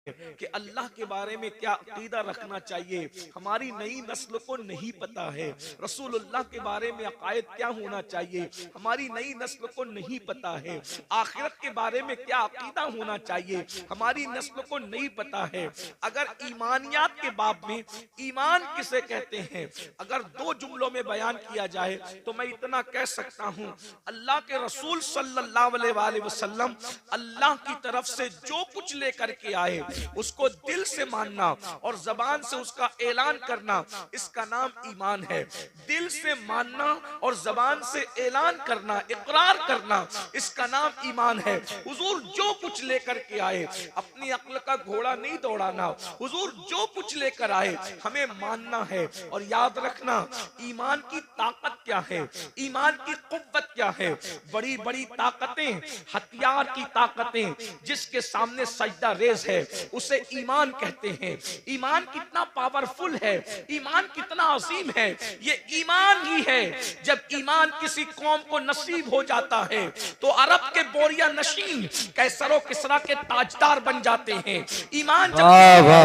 कि अल्लाह के बारे में क्या अकीदा रखना चाहिए, हमारी नई नस्ल को नहीं पता है। रसूलुल्लाह के बारे में अकायद क्या होना चाहिए, हमारी नई नस्ल को नहीं पता है। आखिरत के बारे में क्या अकीदा होना चाहिए, हमारी नस्ल को नहीं पता है। अगर ईमानियात के बाब में ईमान किसे कहते हैं, अगर दो जुमलों में बयान किया जाए तो मैं इतना कह सकता हूं, अल्लाह के रसूल सल्लल्लाहु अलैहि वसल्लम अल्लाह की तरफ से जो कुछ लेकर के आए उसको दिल से मानना और जबान से उसका ऐलान करना, इसका नाम ईमान है। दिल से मानना और जबान से ऐलान करना, इकरार करना, इसका नाम ईमान है। हुजूर जो कुछ लेकर के आए, अपनी अक्ल का घोड़ा नहीं दौड़ाना, हुजूर जो कुछ लेकर आए हमें मानना है। और याद रखना, ईमान की ताकत क्या है, ईमान की कुव्वत क्या है। बड़ी बड़ी ताकतें, हथियार की ताकतें, जिसके सामने सजदा रेज है उसे ईमान कहते हैं। ईमान कितना पावरफुल है, ईमान कितना अजीम है, ये ईमान ही है। जब ईमान किसी कौम को नसीब हो जाता है तो अरब के बोरिया नशीन कैसरो किसरा के ताजदार बन जाते हैं। ईमान जब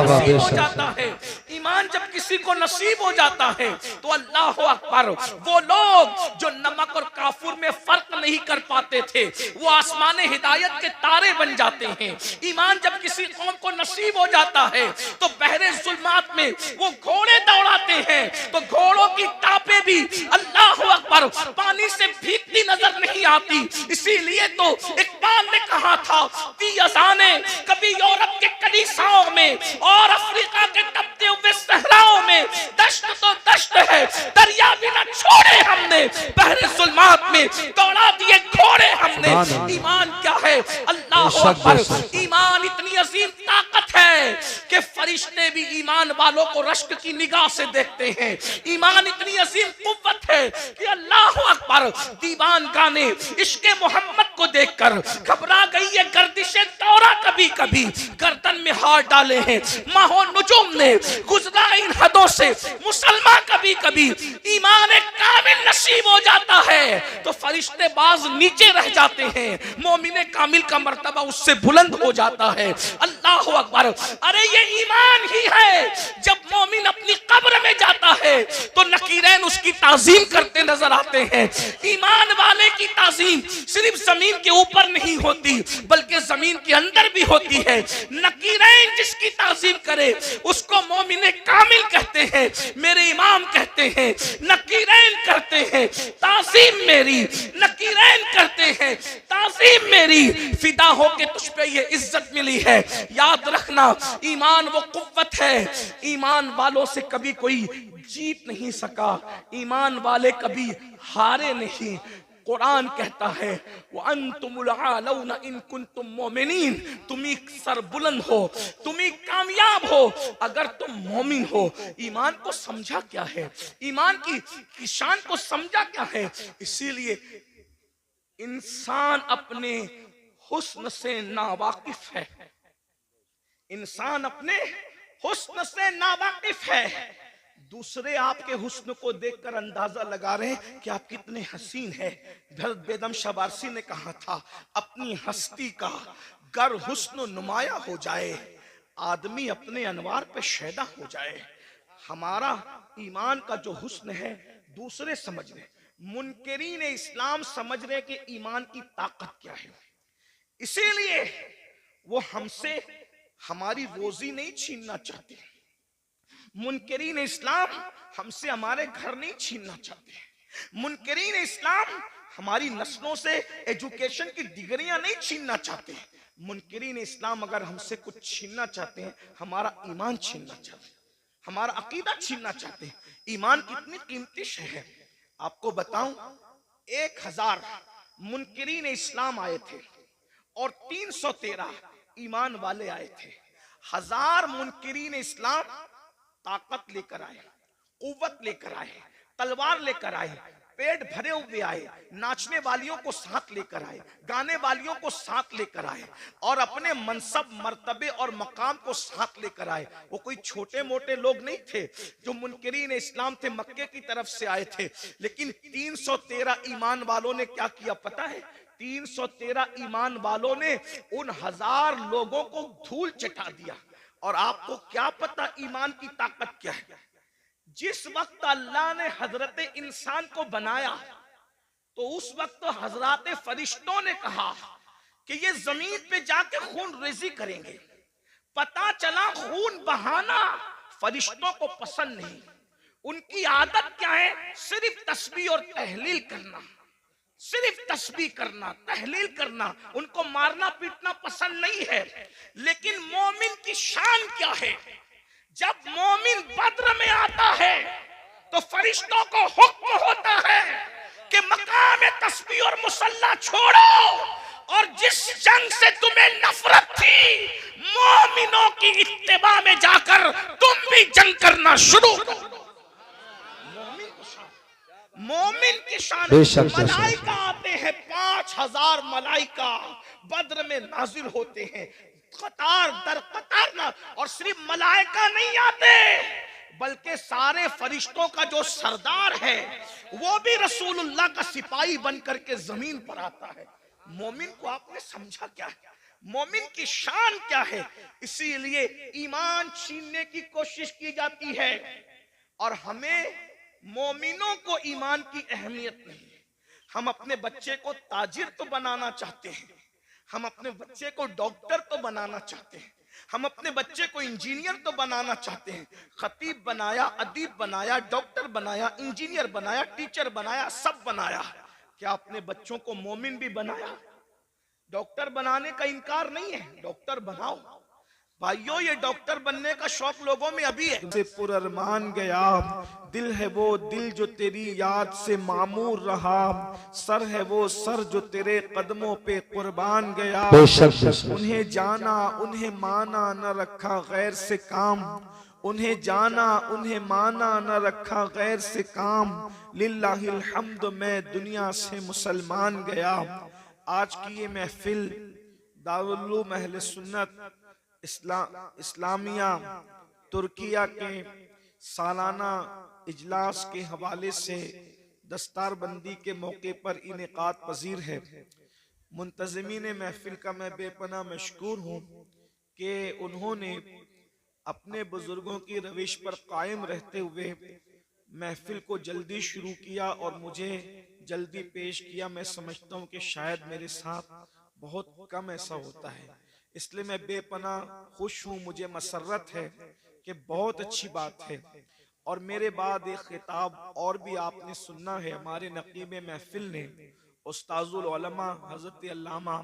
नसीब हो जाता है, ईमान जब किसी को नसीब हो जाता है तो अल्लाह अकबर, वो लोग जो नमक और काफुर में फर्क नहीं कर पाते थे वो आसमान हिदायत के तारे बन जाते हैं। ईमान जब किसी कौम को नसीब हो जाता है तो बहरे जुल्मात में वो घोड़े दौड़ाते हैं तो घोड़ों की टापे भी अल्लाह अकबर पानी से भीगती नजर नहीं आती। इसीलिए तो इकबाल ने कहा था, ती अज़ाने कभी यूरोप के कलीसाओं में और अफ्रीका के तपते हुए सहराओं में, दश्त तो दश्त है, दरिया भी न छोड़े हमने, बहरे जुल्मात में दौड़ा दिए घोड़े हमने। ईमान क्या है? अल्लाह अकबर। ईमान इतनी अजीम ताकत है कि फरिश्ते भी ईमान वालों को रश्क की निगाह से देखते हैं। ईमान इतनी अजीम कुव्वत है कि अल्लाह अकबर, दीवान गाने इश्क़े मोहम्मद को देखकर घबरा गई है गर्दिशे दौरा, कभी कभी गर्दन में हाथ डाले हैं माहो नुजुम ने, गुजरा इन हदों से मुसलमान कभी कभी ईमान कामिल नसीब हो जाता है तो फरिश्ते बाज नीचे रह जाते हैं, मोमिने कामिल का मर्तबा उससे बुलंद हो जाता है। अल्लाह अकबर। अरे ये ईमान ही है, जब मोमिन अपनी कब्र में जाता है तो नकीरैन उसकी ताजीम करते नजर आते हैं। ईमान वाले की ताजीम सिर्फ जमीन के ऊपर नहीं होती बल्कि जमीन के अंदर भी होती है। नकीरैन जिसकी ताजीम करे उसको मोमिने कामिल कहते हैं, मेरे इमाम कहते हैं। नकीरैन करते हैं ताजीम मेरी, नकीरैन करते हैं ताजीम मेरी, फिदा होके तुझ पे ये इज्जत मिली है। याद रखना, ईमान वो कुव्वत है, ईमान वालों से कभी कोई जीत नहीं सका, ईमान वाले कभी हारे नहीं। कुरान कहता है वो अंतुमुल आलौना इन कुंतुम मोमिनीन, तुम ही सरबुलंद हो, तुम ही कामयाब हो अगर तुम मोमिन हो। ईमान को समझा क्या है, ईमान की शान को समझा क्या है। इसीलिए इंसान अपने हुस्न से नावाकिफ है, इंसान अपने हुस्न से नावाकिफ है। दूसरे आपके हुस्न को देखकर अंदाजा लगा रहे हैं कि आप कितने हसीन हैं। हज़रत बेदम शबारसी ने कहा था, अपनी हस्ती का गर हुस्न नुमाया हो जाए, आदमी अपने अनवार पे शैदा हो जाए। हमारा ईमान का जो हुस्न है दूसरे समझ रहे, मुनकिरीन इस्लाम समझ रहे कि ईमान की ताकत क्या है। इसीलिए वो हमसे हमारी रोजी नहीं छीनना चाहते। मुनकिरीन इस्लाम हमसे हमारे घर नहीं छीनना चाहते। मुनकिरीन इस्लाम हमारी नस्लों से एजुकेशन की डिग्रियां नहीं छीनना चाहते। मुनकिरीन इस्लाम अगर हमसे कुछ छीनना चाहते हैं, हमारा ईमान छीनना चाहते हैं, हमारा अकीदा छीनना चाहते हैं। ईमान कितनी कीमती शय है। आपको बताऊं, 1000 मुनकिरीन इस्लाम आए थे और 313 ईमान वाले आए थे। 1000 मुनकिरीन इस्लाम ताकत लेकर आए, कुव्वत लेकर आए, तलवार लेकर आए, पेट भरे हुए आए, नाचने वालियों को साथ लेकर आए, गाने वालियों को साथ लेकर आए और अपने मनसब मर्तबे और मकाम को साथ लेकर आए। वो कोई छोटे मोटे लोग नहीं थे जो मुनकिरीन इस्लाम थे, मक्के की तरफ से आए थे। लेकिन 313 ईमान वालों ने क्या किया पता है? 313 ईमान वालों ने उन 1000 लोगों को धूल चटा दिया। और आपको क्या पता ईमान की ताकत क्या है? जिस वक्त अल्लाह ने हजरत इंसान को बनाया तो उस वक्त तो हजरत फरिश्तों ने कहा कि ये जमीन पे जाके खून रेजी करेंगे। पता चला खून बहाना फरिश्तों को पसंद नहीं। उनकी आदत क्या है? सिर्फ तस्बीह और तहलील करना, सिर्फ तस्बीह करना, तहलील करना। उनको मारना पीटना पसंद नहीं है। लेकिन मोमिन की शान क्या है? जब मोमिन बद्र में आता है तो फरिश्तों को हुक्म होता है कि मकाम तस्बीह और मुसल्ला छोड़ो और जिस जंग से तुम्हें नफरत थी, मोमिनों की इत्तिबा में जाकर तुम भी जंग करना शुरू करो। मोमिन की शान। मलाइका आते हैं, 5000 मलाइका बद्र में नाजिल होते हैं, कतार दर कतार ना। और सिर्फ मलाइका नहीं आते बल्कि सारे फरिश्तों का जो सरदार है वो भी रसूलुल्लाह का सिपाही बनकर के जमीन पर आता है। मोमिन को आपने समझा क्या है? मोमिन की शान क्या है? इसीलिए ईमान छीनने की कोशिश की जाती है। और हमें मोमिनों को ईमान की अहमियत नहीं है। हम अपने बच्चे को ताजिर तो बनाना चाहते हैं, हम अपने बच्चे को डॉक्टर तो बनाना चाहते हैं, हम अपने बच्चे को इंजीनियर तो बनाना चाहते हैं। खतीब बनाया, अदीब बनाया, डॉक्टर बनाया, इंजीनियर बनाया, टीचर बनाया, सब बनाया। क्या अपने बच्चों को मोमिन भी बनाया? डॉक्टर बनाने का इनकार नहीं है, डॉक्टर बनाओ भाइयों। ये डॉक्टर बनने का शौक लोगों में अभी है। तुमसे पुरअरमान गया दिल है वो दिल जो तेरी याद से मामूर रहा, सर है वो सर जो तेरे कदमों पे कुर्बान गया। उन्हें जाना उन्हें माना न रखा गैर से काम, उन्हें जाना उन्हें माना न रखा गैर से काम। लिल्लाहिल हम्द मैं दुनिया से मुसलमान गया। आज की ये महफिल दारुल उलूम अहले सुन्नत इस्लामिया तुर्किया के सालाना इजलास के हवाले से दस्तारबंदी के मौके पर इनेकाद पजीर है। मुंतज़मीन महफिल का मैं बेपनाह मशकूर हूँ कि उन्होंने अपने बुजुर्गों की रविश पर कायम रहते हुए महफिल को जल्दी शुरू किया और मुझे जल्दी पेश किया। मैं समझता हूँ कि शायद मेरे साथ बहुत कम ऐसा होता है, इसलिए मैं बेपनाह खुश हूँ। मुझे मसर्रत है कि बहुत अच्छी बात है। और मेरे बाद एक खिताब और भी आपने सुनना है। हमारे नकीब महफिल ने उस्ताजुल उलमा हजरत अल्लामा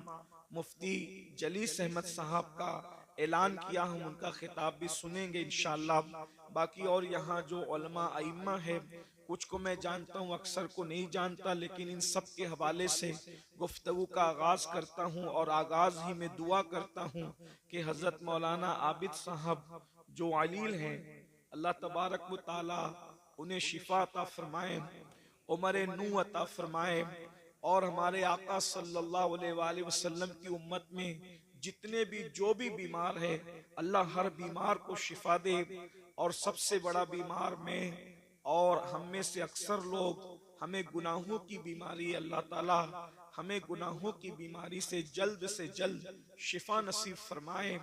मुफ्ती जलीस अहमद साहब का ऐलान किया, हम उनका खिताब भी सुनेंगे इंशाअल्लाह। बाकी और यहाँ जो उलमा आइम्मा है, कुछ को मैं जानता हूँ, अक्सर को नहीं जानता, लेकिन इन सब के हवाले से गुफ्तगू का आगाज करता हूँ। और आगाज ही में दुआ करता हूँ कि हजरत मौलाना आबिद साहब जो अलील हैं, अल्लाह तबारक व तआला उन्हें शिफा अता फरमाए, उम्र नू अता फरमाए। और हमारे आका सल्लल्लाहु अलैहि वसल्लम की उम्मत में जितने भी जो भी बीमार है, अल्लाह हर बीमार को शिफा दे। और सबसे बड़ा बीमार में और हम में से अक्सर लोग, हमें गुनाहों की बीमारी, अल्लाह ताला हमें गुनाहों की बीमारी से जल्द शिफा नसीब फरमाए।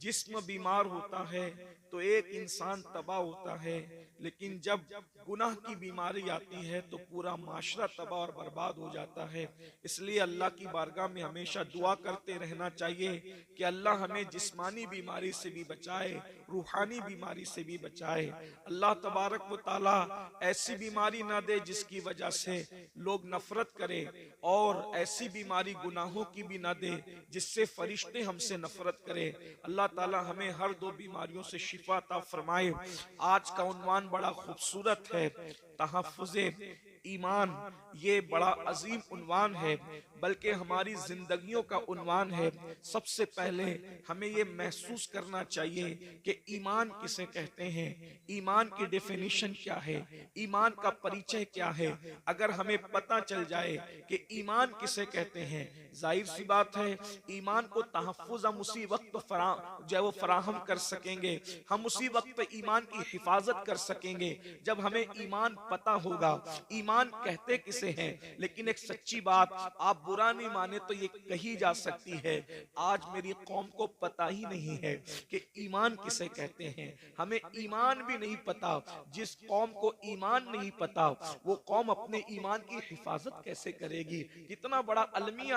जिस्म बीमार होता है तो एक इंसान तबाह होता है, लेकिन जब गुनाह की बीमारी आती है तो पूरा माशरा तबाह और बर्बाद हो जाता है। इसलिए अल्लाह की बारगाह में हमेशा दुआ करते रहना चाहिए कि अल्लाह हमें जिस्मानी बीमारी से भी बचाए, रूहानी बीमारी से भी बचाए। अल्लाह तबारक व तआला ऐसी बीमारी ना दे जिसकी वजह से लोग नफरत करें, और ऐसी बीमारी गुनाहों की भी ना दे जिससे फरिश्ते हमसे नफरत करें। अल्लाह ताला हमें हर दो बीमारियों से शिफा अता फरमाए। आज का उन्वान बड़ा खूबसूरत है, तहफ़्फ़ुज़े ईमान। ये बड़ा अजीम उन्वान है, बल्कि हमारी जिंदगियों का उन्वान है। सबसे पहले हमें ये महसूस करना चाहिए कि ईमान किसे कहते हैं, ईमान की डेफिनेशन क्या है, ईमान का परिचय क्या है। अगर हमें पता चल जाए कि ईमान किसे कहते हैं, जाहिर सी बात है ईमान को तहफ़्फ़ुज़ हम उसी वक्त जो वो फराहम कर सकेंगे, हम उसी वक्त ईमान की हिफाजत कर सकेंगे जब हमें ईमान पता होगा। ईमान ईमान कहते किसे हैं। लेकिन एक सच्ची बात, आप बुरा नहीं माने तो ये कही जा सकती है, आज मेरी कौम को पता ही नहीं है कि ईमान किसे कहते हैं। हमें ईमान भी नहीं पता। जिस कौम को ईमान नहीं पता वो कौम अपने ईमान की हिफाजत कैसे करेगी। कितना बड़ा अलमिया